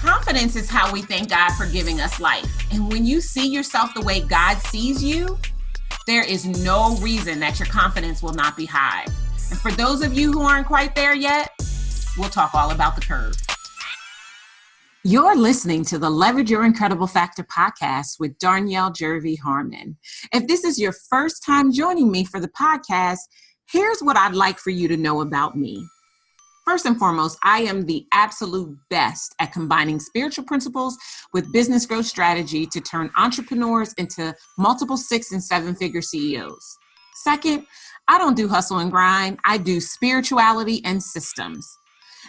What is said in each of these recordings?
Confidence is how we thank God for giving us life. And when you see yourself the way God sees you, there is no reason that your confidence will not be high. And for those of you who aren't quite there yet, we'll talk all about the curve. You're listening to the Leverage Your Incredible Factor podcast with Darnyelle, Jervey, Harmon. If this is your first time joining me for the podcast, here's what I'd like for you to know about me. First and foremost, I am the absolute best at combining spiritual principles with business growth strategy to turn entrepreneurs into multiple 6- and 7-figure CEOs. Second, I don't do hustle and grind. I do spirituality and systems.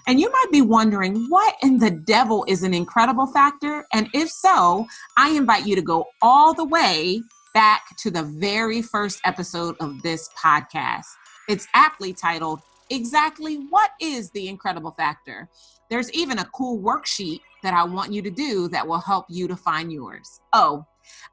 And you might be wondering, what in the devil is an incredible factor? And if so, I invite you to go all the way back to the very first episode of this podcast. It's aptly titled, Exactly What is the Incredible Factor? There's even a cool worksheet that I want you to do that will help you to find yours. Oh,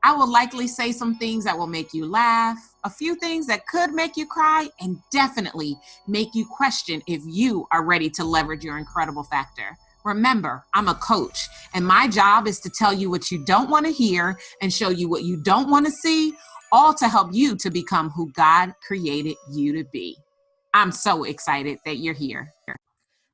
I will likely say some things that will make you laugh, a few things that could make you cry, and definitely make you question if you are ready to leverage your incredible factor. Remember, I'm a coach, and my job is to tell you what you don't want to hear and show you what you don't want to see, all to help you to become who God created you to be. I'm so excited that you're here.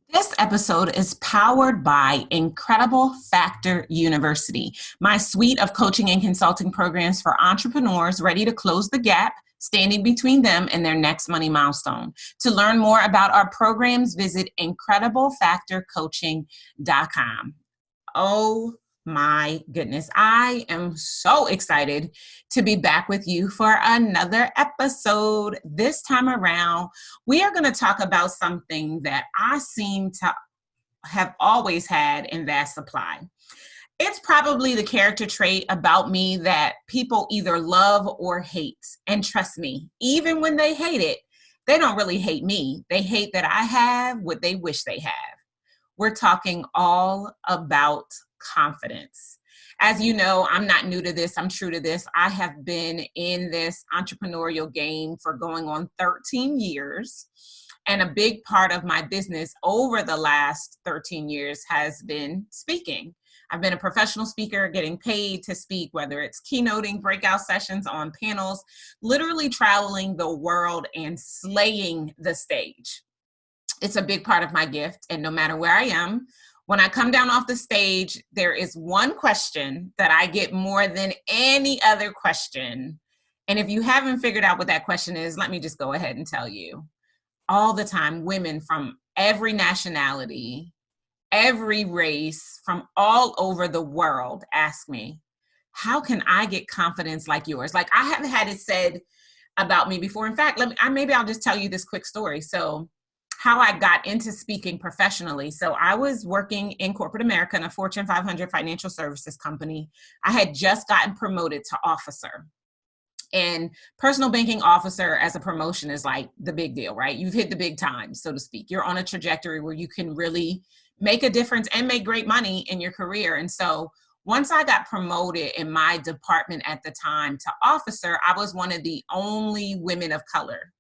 This episode is powered by Incredible Factor University, my suite of coaching and consulting programs for entrepreneurs ready to close the gap, standing between them and their next money milestone. To learn more about our programs, visit IncredibleFactorCoaching.com. Oh my goodness, I am so excited to be back with you for another episode. This time around, we are going to talk about something that I seem to have always had in vast supply. It's probably the character trait about me that people either love or hate. And trust me, even when they hate it, they don't really hate me. They hate that I have what they wish they have. We're talking all about confidence. As you know, I'm not new to this. I'm true to this. I have been in this entrepreneurial game for going on 13 years. And a big part of my business over the last 13 years has been speaking. I've been a professional speaker, getting paid to speak, whether it's keynoting, breakout sessions on panels, literally traveling the world and slaying the stage. It's a big part of my gift. And no matter where I am, when I come down off the stage, there is one question that I get more than any other question. And if you haven't figured out what that question is, let me just go ahead and tell you. All the time, women from every nationality, every race, from all over the world ask me, how can I get confidence like yours? Like, I haven't had it said about me before. In fact, maybe I'll just tell you this quick story. So how I got into speaking professionally. So I was working in corporate America in a Fortune 500 financial services company. I had just gotten promoted to officer. And personal banking officer as a promotion is like the big deal, right? You've hit the big time, so to speak. You're on a trajectory where you can really make a difference and make great money in your career. And so once I got promoted in my department at the time to officer, I was one of the only women of color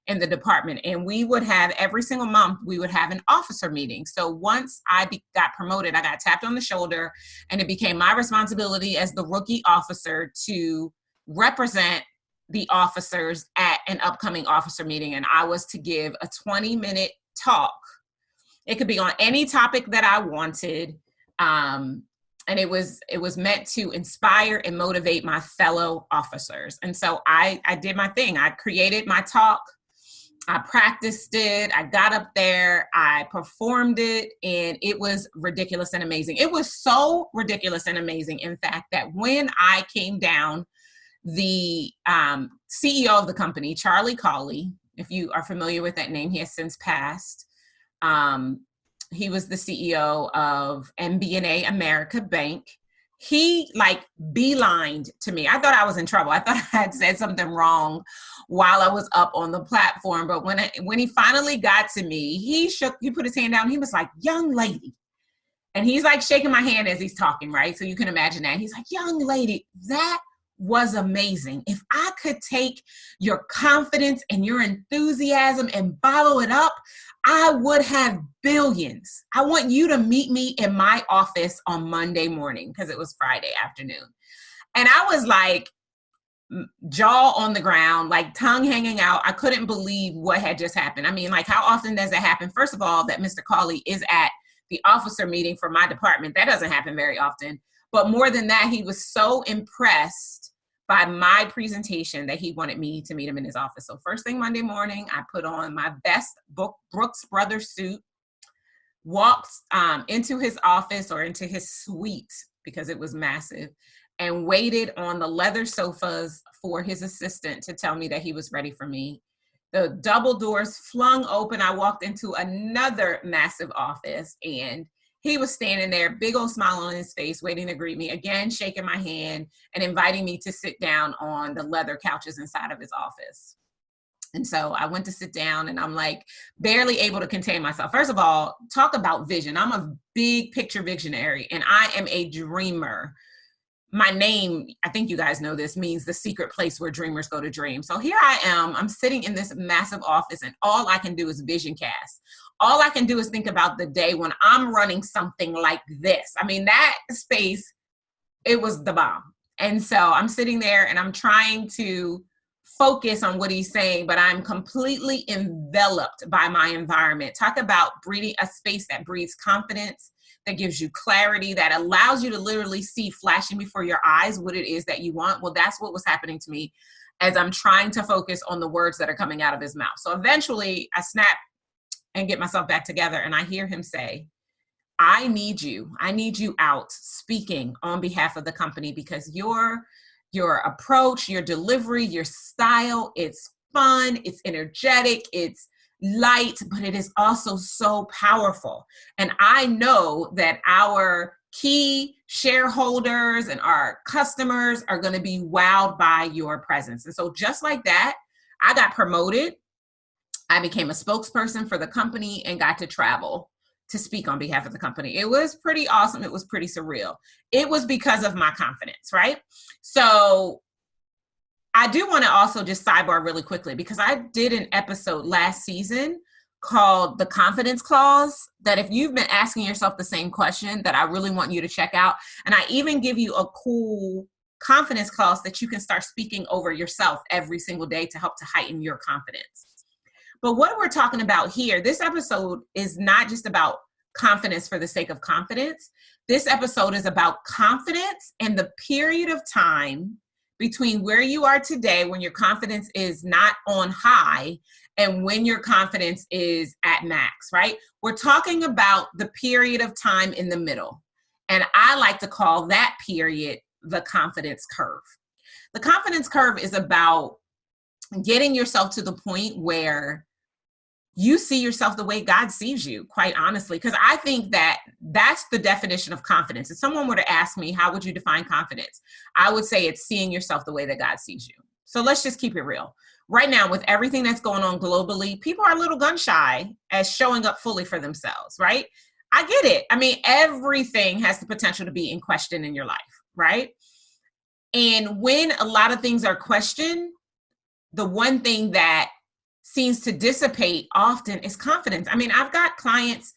in the department. And we would have every single month, we would have an officer meeting. So once I got promoted, I got tapped on the shoulder, and it became my responsibility as the rookie officer to represent the officers at an upcoming officer meeting. And I was to give a 20-minute talk. It could be on any topic that I wanted. And it was meant to inspire and motivate my fellow officers. And so I did my thing. I created my talk. I practiced it. I got up there. I performed it, and it was ridiculous and amazing. It was so ridiculous and amazing, in fact, that when I came down, the CEO of the company, Charlie Colley, if you are familiar with that name, he has since passed. He was the CEO of MBNA America Bank. He beelined to me. I thought I was in trouble. I thought I had said something wrong while I was up on the platform. But when he finally got to me, he put his hand down. He was like, "Young lady." And he's like shaking my hand as he's talking, right? So you can imagine that. He's like, "Young lady, that was amazing. If I could take your confidence and your enthusiasm and bottle it up, I would have billions. I want you to meet me in my office on Monday morning," because it was Friday afternoon. And I was like, jaw on the ground, like tongue hanging out. I couldn't believe what had just happened. I mean, like, how often does it happen? First of all, that Mr. Cawley is at the officer meeting for my department. That doesn't happen very often. But more than that, he was so impressed by my presentation that he wanted me to meet him in his office. So first thing Monday morning, I put on my best Brooks Brothers suit, walked into his office, or into his suite, because it was massive, and waited on the leather sofas for his assistant to tell me that he was ready for me. The double doors flung open. I walked into another massive office, and he was standing there, big old smile on his face, waiting to greet me, again, shaking my hand and inviting me to sit down on the leather couches inside of his office. And so I went to sit down, and I'm like barely able to contain myself. First of all, talk about vision. I'm a big picture visionary, and I am a dreamer. My name, I think you guys know this, means the secret place where dreamers go to dream. So here I am, I'm sitting in this massive office, and all I can do is vision cast. All I can do is think about the day when I'm running something like this. I mean, that space, it was the bomb. And so I'm sitting there and I'm trying to focus on what he's saying, but I'm completely enveloped by my environment. Talk about breeding a space that breeds confidence, that gives you clarity, that allows you to literally see flashing before your eyes what it is that you want. Well, that's what was happening to me as I'm trying to focus on the words that are coming out of his mouth. So eventually I snap and get myself back together, and I hear him say, I need you out speaking on behalf of the company, because your approach, your delivery, your style, it's fun, it's energetic, it's light, but it is also so powerful. And I know that our key shareholders and our customers are going to be wowed by your presence. And so just like that, I got promoted. I became a spokesperson for the company and got to travel to speak on behalf of the company. It was pretty awesome. It was pretty surreal. It was because of my confidence, right? So I do want to also just sidebar really quickly, because I did an episode last season called The Confidence Clause, that if you've been asking yourself the same question, that I really want you to check out. And I even give you a cool confidence clause that you can start speaking over yourself every single day to help to heighten your confidence. But what we're talking about here, this episode is not just about confidence for the sake of confidence. This episode is about confidence and the period of time between where you are today, when your confidence is not on high, and when your confidence is at max, right? We're talking about the period of time in the middle. And I like to call that period the confidence curve. The confidence curve is about getting yourself to the point where you see yourself the way God sees you, quite honestly, because I think that that's the definition of confidence. If someone were to ask me, how would you define confidence? I would say it's seeing yourself the way that God sees you. So let's just keep it real. Right now, with everything that's going on globally, people are a little gun shy as showing up fully for themselves, right? I get it. I mean, everything has the potential to be in question in your life, right? And when a lot of things are questioned, the one thing that seems to dissipate often is confidence. I mean, I've got clients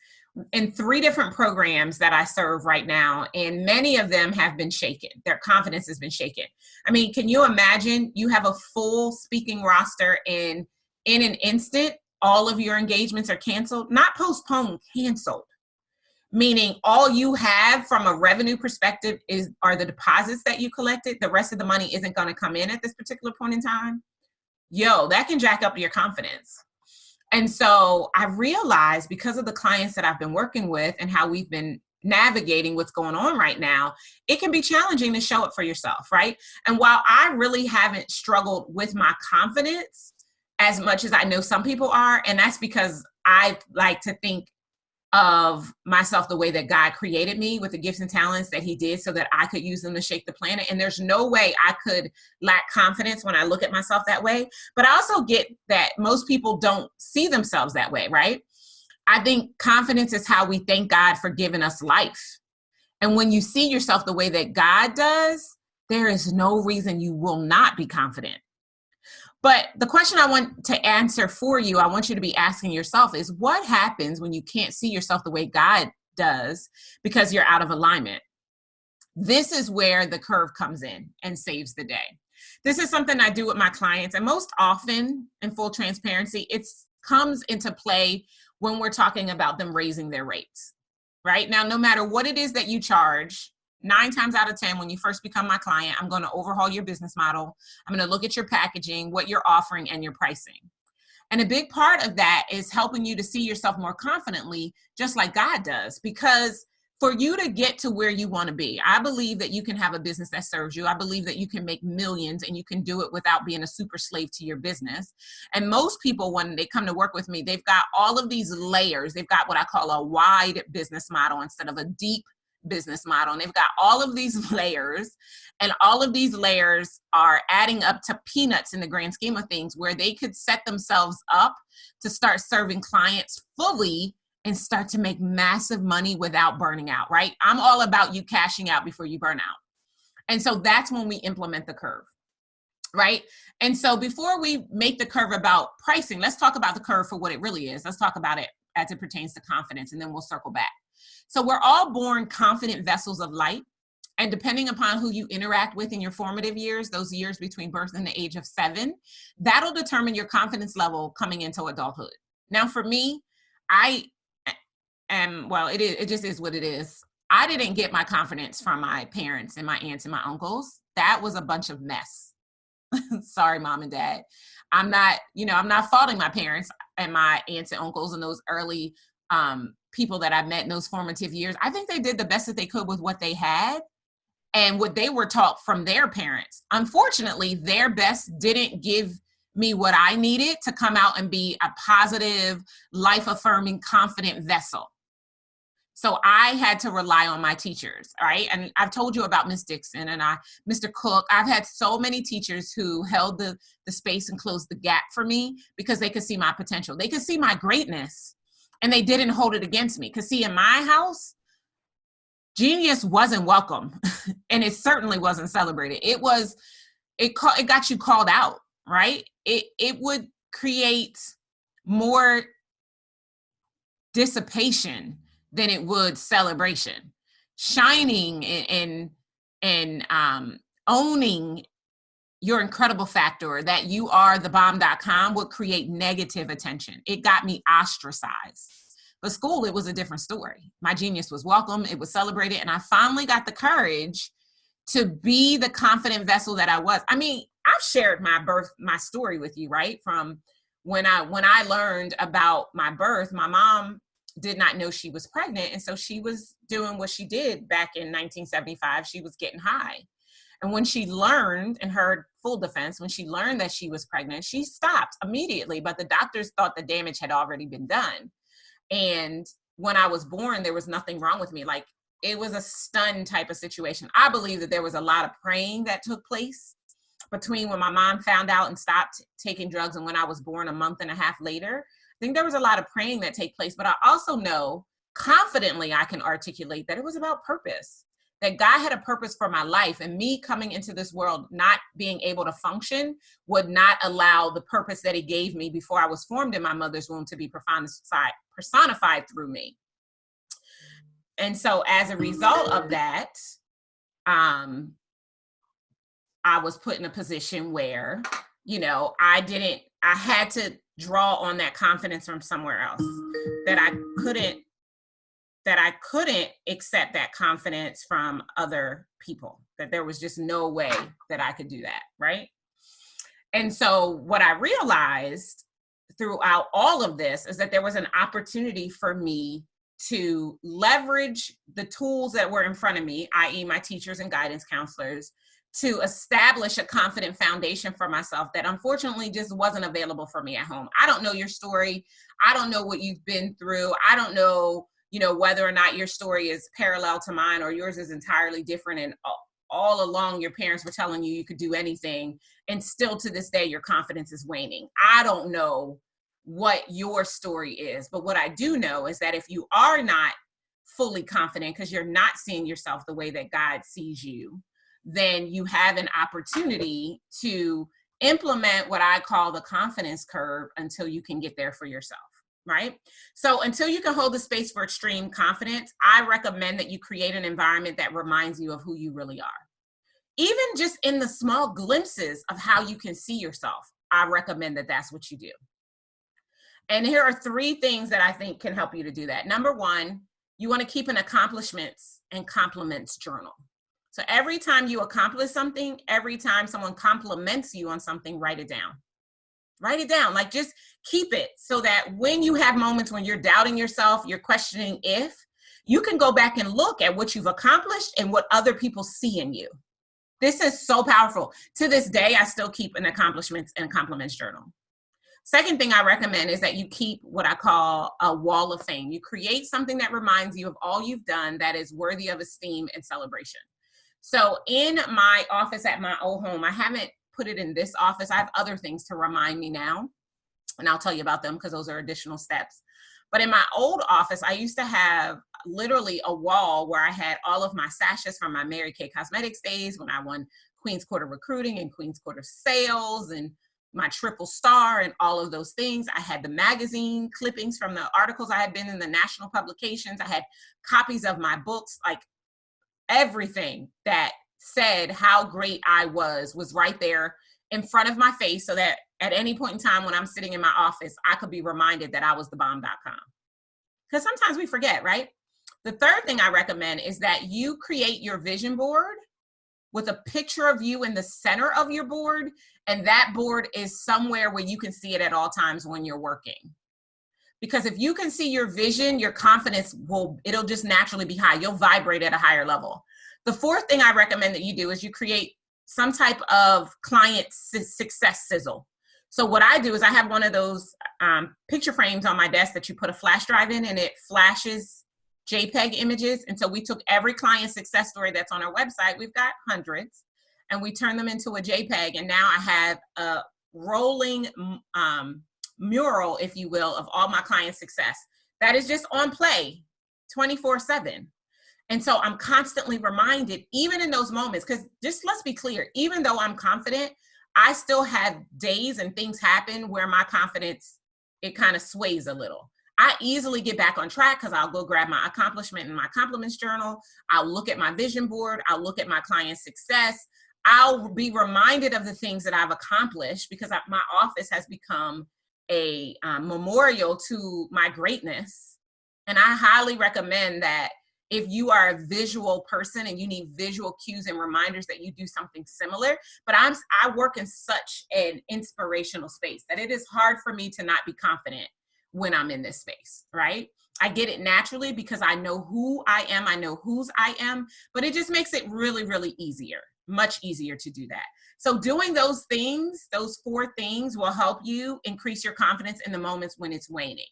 in 3 different programs that I serve right now, and many of them have been shaken. Their confidence has been shaken. I mean, can you imagine you have a full speaking roster, and in an instant, all of your engagements are canceled? Not postponed, canceled. Meaning all you have from a revenue perspective are the deposits that you collected. The rest of the money isn't going to come in at this particular point in time. Yo, that can jack up your confidence. And so I realized, because of the clients that I've been working with and how we've been navigating what's going on right now, it can be challenging to show up for yourself, right? And while I really haven't struggled with my confidence as much as I know some people are, and that's because I like to think of myself the way that God created me, with the gifts and talents that he did so that I could use them to shake the planet. And there's no way I could lack confidence when I look at myself that way. But I also get that most people don't see themselves that way, right? I think confidence is how we thank God for giving us life. And when you see yourself the way that God does, there is no reason you will not be confident. But the question I want to answer for you, I want you to be asking yourself is, what happens when you can't see yourself the way God does because you're out of alignment? This is where the curve comes in and saves the day. This is something I do with my clients. And most often, in full transparency, it comes into play when we're talking about them raising their rates, right? Now, no matter what it is that you charge, 9 times out of 10, when you first become my client, I'm going to overhaul your business model. I'm going to look at your packaging, what you're offering, and your pricing. And a big part of that is helping you to see yourself more confidently, just like God does. Because for you to get to where you want to be, I believe that you can have a business that serves you. I believe that you can make millions and you can do it without being a super slave to your business. And most people, when they come to work with me, they've got all of these layers. They've got what I call a wide business model instead of a deep business model. And they've got all of these layers, and all of these layers are adding up to peanuts in the grand scheme of things, where they could set themselves up to start serving clients fully and start to make massive money without burning out, right? I'm all about you cashing out before you burn out. And so that's when we implement the curve, right? And so before we make the curve about pricing, let's talk about the curve for what it really is. Let's talk about it as it pertains to confidence, and then we'll circle back. So we're all born confident vessels of light. And depending upon who you interact with in your formative years, those years between birth and the age of 7, that'll determine your confidence level coming into adulthood. Now, for me, it just is what it is. I didn't get my confidence from my parents and my aunts and my uncles. That was a bunch of mess. Sorry, mom and dad. I'm not faulting my parents and my aunts and uncles and those early people that I met in those formative years. I think they did the best that they could with what they had and what they were taught from their parents. Unfortunately, their best didn't give me what I needed to come out and be a positive, life-affirming, confident vessel. So I had to rely on my teachers, right? And I've told you about Miss Dixon and Mr. Cook. I've had so many teachers who held the space and closed the gap for me because they could see my potential. They could see my greatness, and they didn't hold it against me. Because see, in my house, genius wasn't welcome, and it certainly wasn't celebrated. It got you called out, right? It would create more dissipation than it would celebration. Shining and owning your incredible factor that you are the bomb.com would create negative attention. It got me ostracized. But school, it was a different story. My genius was welcome. It was celebrated. And I finally got the courage to be the confident vessel that I was. I mean, I've shared my story with you, right? From when I learned about my birth, my mom did not know she was pregnant. And so she was doing what she did back in 1975. She was getting high. And when she learned, in her full defense, when she learned that she was pregnant, she stopped immediately. But the doctors thought the damage had already been done. And when I was born, there was nothing wrong with me. Like, it was a stun type of situation. I believe that there was a lot of praying that took place between when my mom found out and stopped taking drugs and when I was born a month and a half later. I think there was a lot of praying that take place, but I also know confidently I can articulate that it was about purpose, that God had a purpose for my life, and me coming into this world not being able to function would not allow the purpose that he gave me before I was formed in my mother's womb to be personified through me. And so as a result of that, I was put in a position where, I had to draw on that confidence from somewhere else, that I couldn't accept that confidence from other people, that there was just no way that I could do that, right? And so what I realized throughout all of this is that there was an opportunity for me to leverage the tools that were in front of me, i.e. my teachers and guidance counselors, to establish a confident foundation for myself that unfortunately just wasn't available for me at home. I don't know your story. I don't know what you've been through. I don't know, whether or not your story is parallel to mine or yours is entirely different. And all along your parents were telling you could do anything. And still to this day, your confidence is waning. I don't know what your story is, but what I do know is that if you are not fully confident because you're not seeing yourself the way that God sees you, then you have an opportunity to implement what I call the confidence curve until you can get there for yourself, right? So until you can hold the space for extreme confidence, I recommend that you create an environment that reminds you of who you really are. Even just in the small glimpses of how you can see yourself, I recommend that that's what you do. And here are 3 things that I think can help you to do that. Number 1, you want to keep an accomplishments and compliments journal. So every time you accomplish something, every time someone compliments you on something, write it down. Write it down, like just keep it so that when you have moments when you're doubting yourself, you're questioning if, you can go back and look at what you've accomplished and what other people see in you. This is so powerful. To this day, I still keep an accomplishments and compliments journal. Second thing I recommend is that you keep what I call a wall of fame. You create something that reminds you of all you've done that is worthy of esteem and celebration. So in my office at my old home, I haven't put it in this office. I have other things to remind me now, and I'll tell you about them because those are additional steps. But in my old office, I used to have literally a wall where I had all of my sashes from my Mary Kay Cosmetics days when I won Queen's Quarter Recruiting and Queen's Quarter Sales and my triple star and all of those things. I had the magazine clippings from the articles I had been in the national publications. I had copies of my books, like everything that said how great I was right there in front of my face so that at any point in time when I'm sitting in my office, I could be reminded that I was thebomb.com. Because sometimes we forget, right? The third thing I recommend is that you create your vision board with a picture of you in the center of your board, and that board is somewhere where you can see it at all times when you're working. Because if you can see your vision, your confidence it'll just naturally be high. You'll vibrate at a higher level. The fourth thing I recommend that you do is you create some type of client success sizzle. So what I do is I have one of those picture frames on my desk that you put a flash drive in and it flashes JPEG images. And so we took every client success story that's on our website, we've got hundreds, and we turned them into a JPEG. And now I have a rolling mural, if you will, of all my client success that is just on play 24/7. And so I'm constantly reminded, even in those moments, because just let's be clear, even though I'm confident, I still have days and things happen where my confidence, it kind of sways a little. I easily get back on track because I'll go grab my accomplishment in my compliments journal. I'll look at my vision board. I'll look at my client success. I'll be reminded of the things that I've accomplished because my office has become a memorial to my greatness. And I highly recommend that if you are a visual person and you need visual cues and reminders that you do something similar, but I work in such an inspirational space that it is hard for me to not be confident when I'm in this space, right? I get it naturally because I know who I am, I know whose I am, but it just makes it really, really easier, much easier to do that. So doing those things, those 4 things will help you increase your confidence in the moments when it's waning.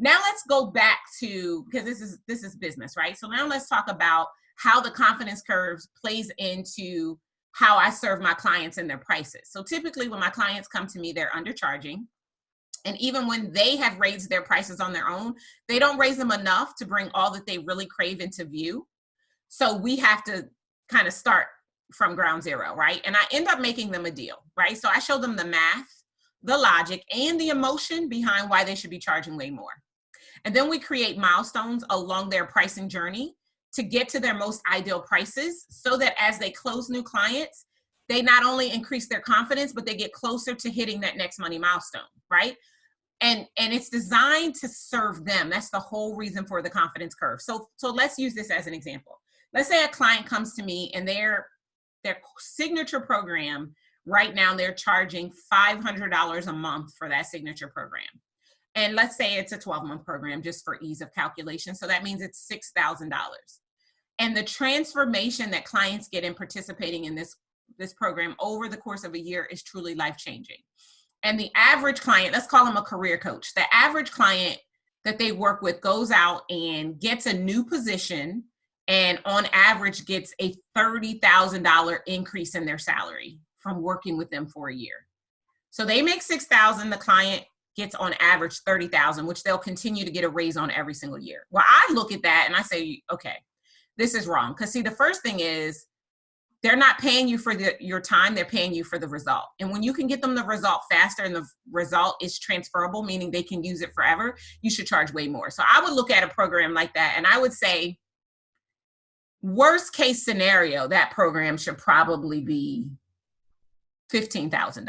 Now let's go back to, because this is business, right? So now let's talk about how the confidence curves plays into how I serve my clients and their prices. So typically when my clients come to me, they're undercharging. And even when they have raised their prices on their own, they don't raise them enough to bring all that they really crave into view. So we have to kind of start from ground zero, right? And I end up making them a deal, right? So I show them the math, the logic, and the emotion behind why they should be charging way more. And then we create milestones along their pricing journey to get to their most ideal prices so that as they close new clients, they not only increase their confidence, but they get closer to hitting that next money milestone, right? And it's designed to serve them. That's the whole reason for the confidence curve. So let's use this as an example. Let's say a client comes to me and their signature program, right now they're charging $500 a month for that signature program. And let's say it's a 12-month program just for ease of calculation. So that means it's $6,000. And the transformation that clients get in participating in this program over the course of a year is truly life-changing. And the average client, let's call them a career coach, the average client that they work with goes out and gets a new position and on average gets a $30,000 increase in their salary from working with them for a year. So they make $6,000, the client gets on average $30,000, which they'll continue to get a raise on every single year. Well, I look at that and I say, okay, this is wrong. Because see, the first thing is they're not paying you for your time, they're paying you for the result. And when you can get them the result faster and the result is transferable, meaning they can use it forever, you should charge way more. So I would look at a program like that and I would say, worst case scenario, that program should probably be $15,000.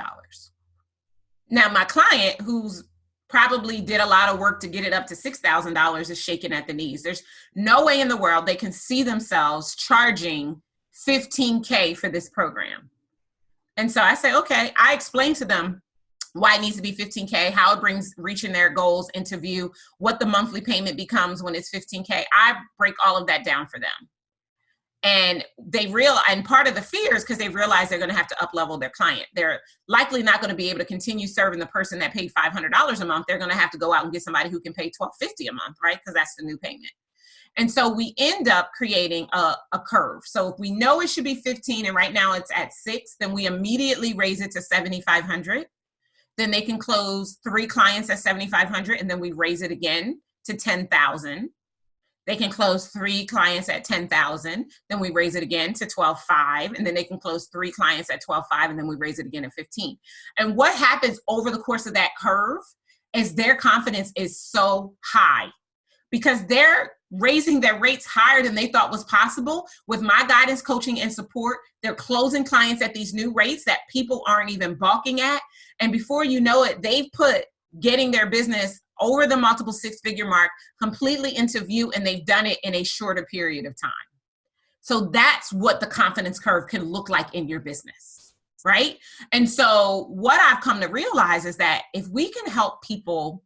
Now, my client who's probably did a lot of work to get it up to $6,000 is shaking at the knees. There's no way in the world they can see themselves charging $15K for this program. And so I say, okay, I explain to them why it needs to be $15K, how it brings reaching their goals into view, what the monthly payment becomes when it's $15K. I break all of that down for them. And and part of the fear is because they realize they're going to have to up-level their client. They're likely not going to be able to continue serving the person that paid $500 a month. They're going to have to go out and get somebody who can pay $1,250 a month, right? Because that's the new payment. And so we end up creating a curve. So if we know it should be 15 and right now it's at 6, then we immediately raise it to 7,500. Then they can close 3 clients at 7,500 and then we raise it again to 10,000. They can close 3 clients at 10,000. Then we raise it again to 12,500. And then they can close 3 clients at 12,500. And then we raise it again at 15. And what happens over the course of that curve is their confidence is so high because they're raising their rates higher than they thought was possible. With my guidance, coaching, and support, they're closing clients at these new rates that people aren't even balking at. And before you know it, they've put getting their business over the multiple 6-figure mark completely into view, and they've done it in a shorter period of time. So that's what the confidence curve can look like in your business, right? And so what I've come to realize is that if we can help people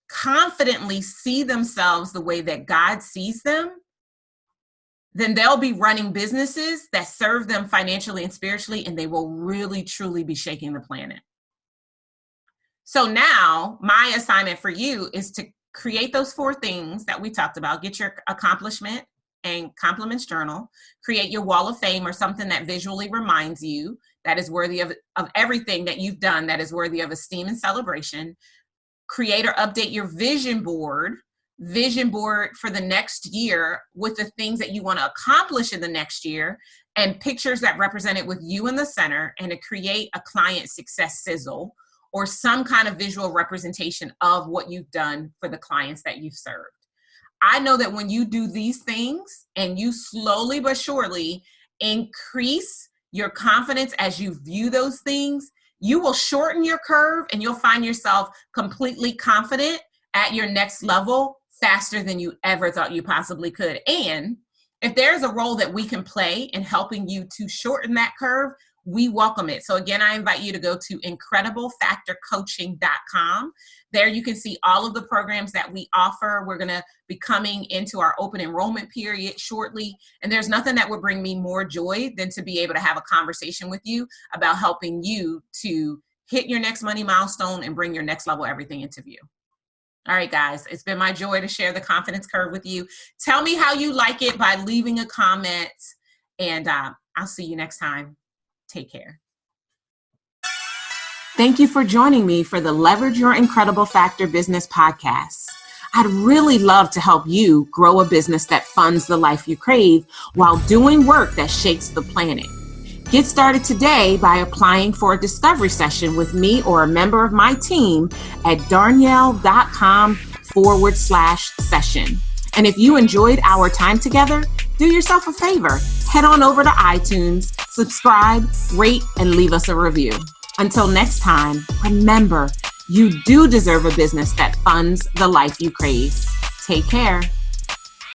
confidently see themselves the way that God sees them, then they'll be running businesses that serve them financially and spiritually, and they will really, truly be shaking the planet. So now my assignment for you is to create those 4 things that we talked about. Get your accomplishment and compliments journal, create your wall of fame or something that visually reminds you that is worthy of everything that you've done that is worthy of esteem and celebration. Create or update your vision board for the next year with the things that you want to accomplish in the next year and pictures that represent it with you in the center, and to create a client success sizzle or some kind of visual representation of what you've done for the clients that you've served. I know that when you do these things and you slowly but surely increase your confidence as you view those things, you will shorten your curve and you'll find yourself completely confident at your next level faster than you ever thought you possibly could. And if there's a role that we can play in helping you to shorten that curve, we welcome it. So again, I invite you to go to incrediblefactorcoaching.com. There you can see all of the programs that we offer. We're going to be coming into our open enrollment period shortly. And there's nothing that would bring me more joy than to be able to have a conversation with you about helping you to hit your next money milestone and bring your next level everything into view. All right, guys, it's been my joy to share the confidence curve with you. Tell me how you like it by leaving a comment, and I'll see you next time. Take care. Thank you for joining me for the Leverage Your Incredible Factor Business podcast. I'd really love to help you grow a business that funds the life you crave while doing work that shakes the planet. Get started today by applying for a discovery session with me or a member of my team at darnyelle.com/session. And if you enjoyed our time together, do yourself a favor. Head on over to iTunes, subscribe, rate, and leave us a review. Until next time, remember, you do deserve a business that funds the life you crave. Take care.